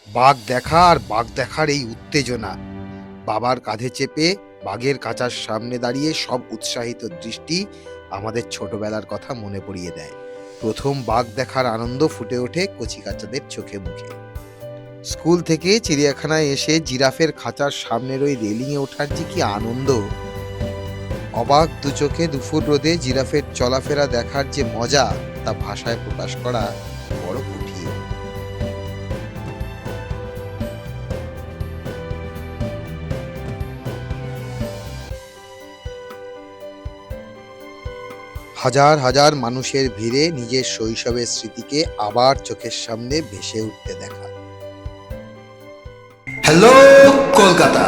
বাঘ দেখা আর বাঘ দেখার এই উত্তেজনা, বাবার কাঁধে চেপে বাঘের খাঁচার সামনে দাঁড়িয়ে সব উৎসাহিত দৃষ্টি আমাদের ছোটবেলার কথা মনে পড়িয়ে দেয়। প্রথম বাঘ দেখার আনন্দ ফুটে ওঠে কচিকাঁচাদের চোখে মুখে। স্কুল থেকে চিড়িয়াখানায় এসে জিরাফের খাঁচার সামনের ওই রেলিংয়ে ওঠার যে কি আনন্দ! অবাক দু চোখে দুপুর রোদে জিরাফের চলাফেরা দেখার যে মজা, তা ভাষায় প্রকাশ করা বড় কঠিন। হাজার হাজার মানুষের ভিড়ে নিজের শৈশবের স্মৃতিকে আবার চোখের সামনে ভেসে উঠতে দেখা। হ্যালো কলকাতা।